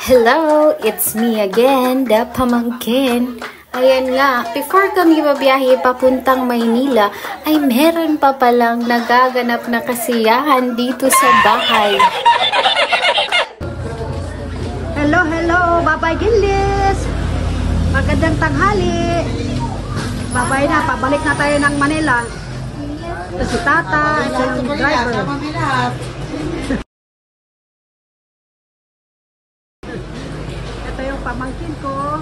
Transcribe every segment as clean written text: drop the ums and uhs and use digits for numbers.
Hello, it's me again, the pamangkin. Ayan nga, before kami mabiyahe papuntang Maynila, ay meron pa palang nagaganap na kasiyahan dito sa bahay. Hello, hello, Babay Gillis! Magandang tanghali! Babay na, pabalik na tayo ng Manila. Ito si Tata, ito yung driver. Ito yung pamangkin ko.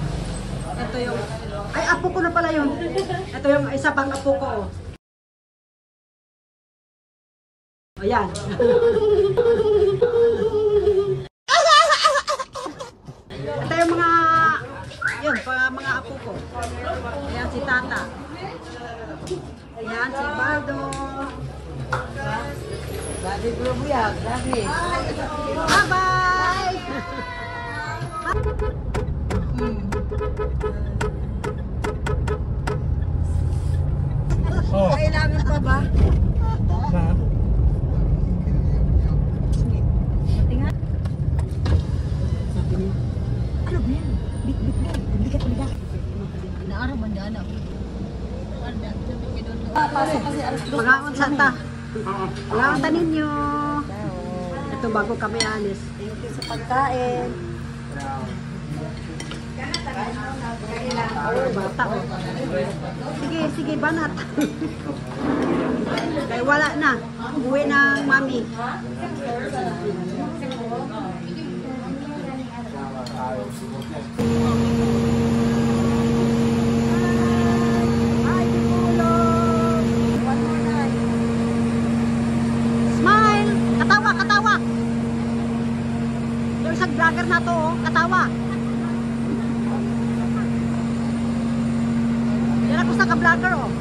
Ito yung, ay apo ko na pala yun. Ito yung isa pang apo ko. Ayan. Ito yung mga, yun, mga apo ko. Ayan si Tata. Ayan si Baldo. Bye-bye! Oh. Kailangan pa ba? Na? Tingnan. Ano ba yan? Bigat. Inaaraw man daan ako. Mga unsanta. Mga unta ninyo. Ito bago kami alis. Thank you sa pagkain. Bata ko. Sige, banat. Kaya wala na. Uwi ng mami. Smile! Katawa! Yung isang vlogger na to, katawa. Yan ako sa ka-vlogger, oh.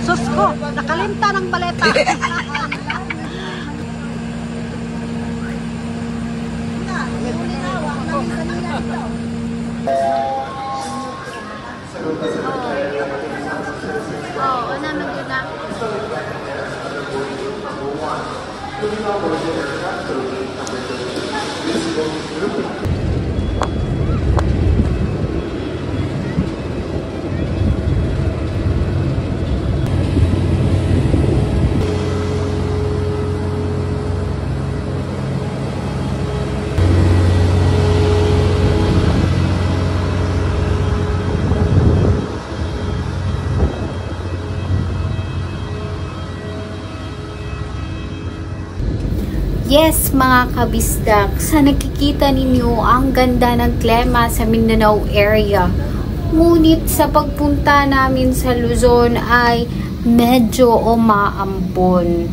Sus ko, nakalimta ng baleta. Ano maganda? Yes, mga kabisdak, sa nakikita ninyo ang ganda ng klima sa Mindanao area. Ngunit sa pagpunta namin sa Luzon ay medyo umaampon.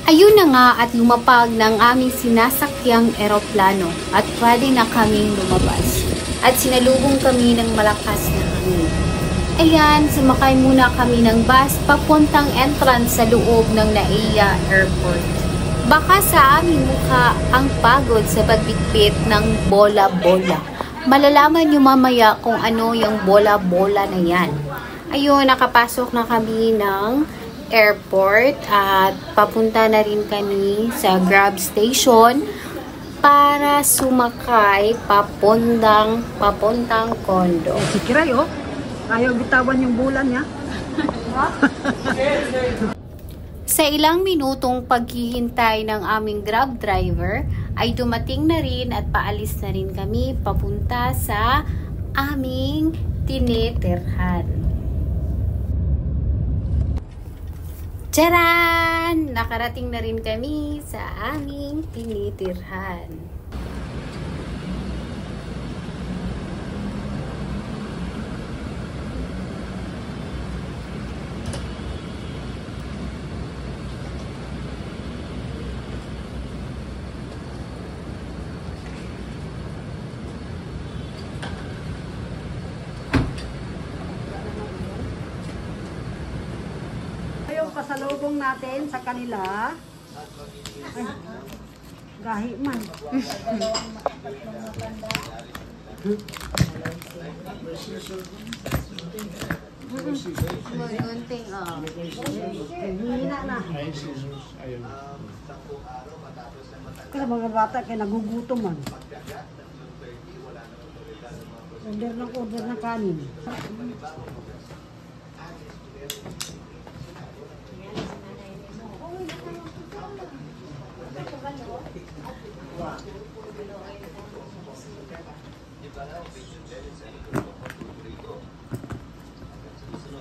Ayun na nga at lumapag ng aming sinasakyang eroplano at pwede na kaming lumabas. At sinalubong kami ng malakas na hangin. Ayan, sumakay muna kami ng bus papuntang entrance sa loob ng NAIA Airport. Baka sa aming mukha ang pagod sa pagbitbit ng bola-bola. Malalaman nyo mamaya kung ano yung bola-bola na yan. Ayun, nakapasok na kami ng airport at papunta na rin kami sa Grab station. para sumakay papuntang kondo. Si Kiray, oh. Ayaw bitawan yung bulan niya. Sa ilang minutong paghihintay ng aming Grab driver, ay dumating na rin at paalis na rin kami papunta sa aming tinitirhan. Tcharan! Nakarating na rin kami sa aming tinitirhan. Yung pasalubong natin sa kanila. Ay, gahi man. Gunting, oh. Hina na. Kaya mga bata kaya nagugutom man. Order ng kanin.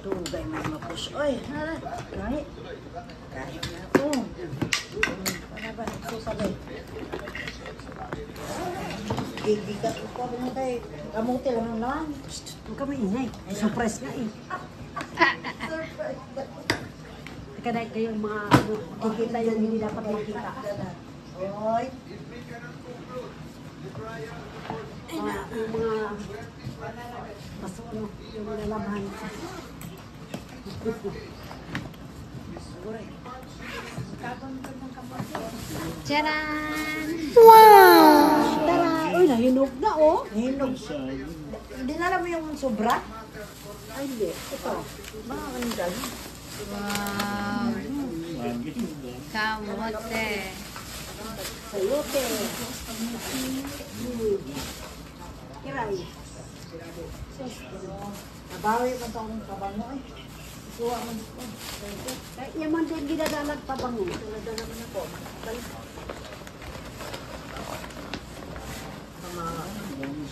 Tugay may mapus. Oy, hala. Kahit. Kahit na ako. Wala ba nagsusabay? Hindi ka ikaw na tayo. Kamuti lang naman. Huwag kami ingay. Ay, surprise nga eh. Teka dahil kayo mga kikita yung hindi dapat makita. Oy. Yung mga mas ano, yung lalaman. Tcharan! Tara! Uy, nahinog na oh! Hinog. Dinala mo yung sobra? Ay, hindi. Ito. Mga kanindal. Wow! Kamote! Sayote. Kiray. Nabawi man ito akong kabango eh. Ikuha man ito. Kahit yaman din ginadalag pa bango. Dala man ako.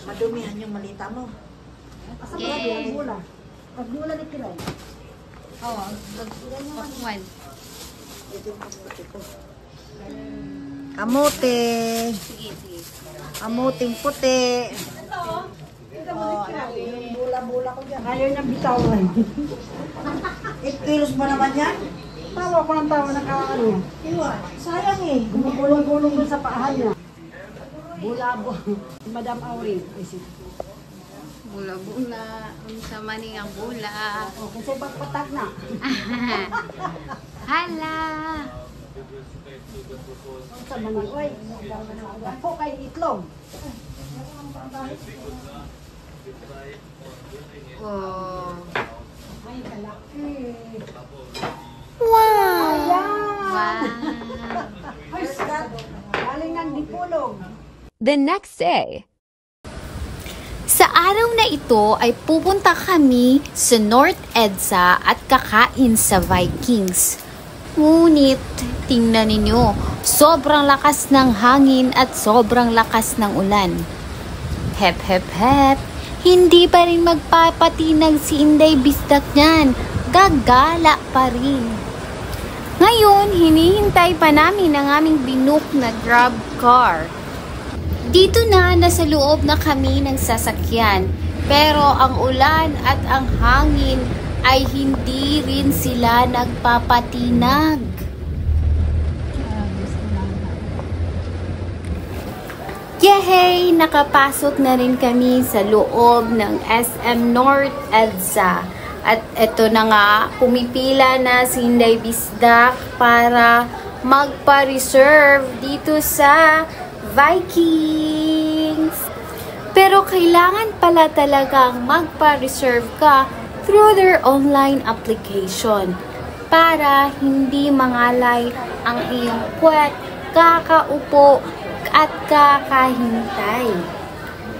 Madumihan yung malita mo. Asa ba yung gula? Pag gula ni Kiray. Oh, bakwan. Ito yung kamuti ko. Kamuti. Sige, sige. Kamuting puti. Oh, yung bula-bula ko dyan. Ayaw niyang bitawan. 8 kilos ba naman yan? Tawa ko ng tawa na kaano. Iwa, sayang eh. Gumugulong-gulong dun sa paahan niya. Bulabo. Madam Aurin. Bula-bula. Unsa maning ang bula. O, kasi pagpatag na. Hala! Sa mga, oy, ako kay itlog. Oh. Ay, kalaki. Wow! Ayan! Wow! Ay, skat. Galing ng dipulog. The next day. Sa araw na ito ay pupunta kami sa North EDSA at kakain sa Vikings. Ngunit, tingnan ninyo, sobrang lakas ng hangin at sobrang lakas ng ulan. Hep, hep, hep. Hindi pa rin magpapatinag si Inday Bisdak niyan. Gagala pa rin. Ngayon, hinihintay pa namin ang aming binook na Grab car. Dito na, nasa loob na kami ng sasakyan. Pero ang ulan at ang hangin ay hindi rin sila nagpapatinag. Yehey! Nakapasok na rin kami sa loob ng SM North EDSA. At eto na nga, pumipila na si Inday Bisdak para magpa-reserve dito sa Vikings. Pero kailangan pala talagang magpa-reserve ka through their online application para hindi mangalay ang iyong puwet, kakaupo, at kakahintay.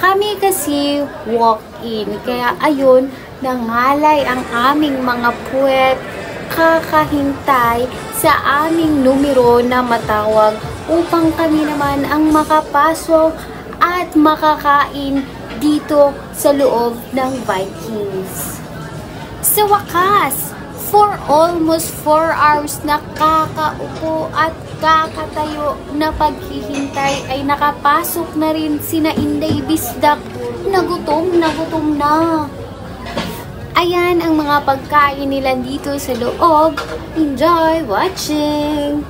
Kami kasi walk-in, kaya ayun, nangalay ang aming mga puwet kakahintay sa aming numero na matawag upang kami naman ang makapasok at makakain dito sa loob ng Vikings. Sa wakas, for almost 4 hours na kakaupo at kakatayo na paghihintay ay nakapasok na rin sina Inday Bisdak na gutom na. Ayan ang mga pagkain nila dito sa loob. Enjoy watching!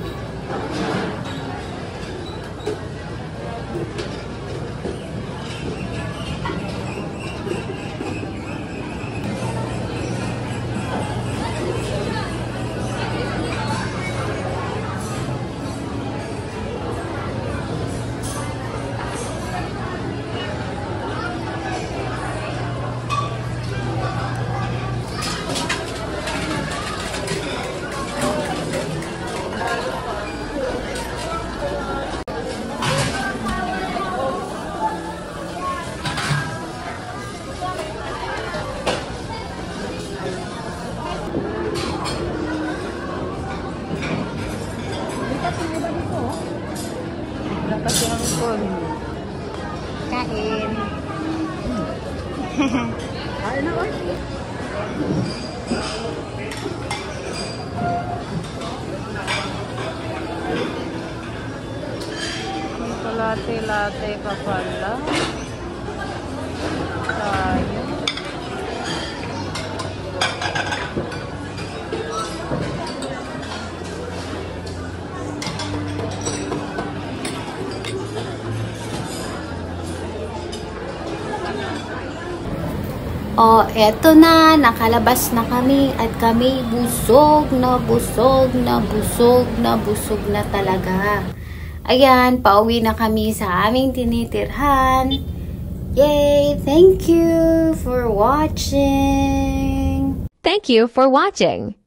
Kasi ang phone. Kain. Kain na, oy. Latte ka pala. Sayang. O, eto na, nakalabas na kami at kami busog na talaga. Ayan, pauwi na kami sa aming tinitirhan. Yay! Thank you for watching! Thank you for watching.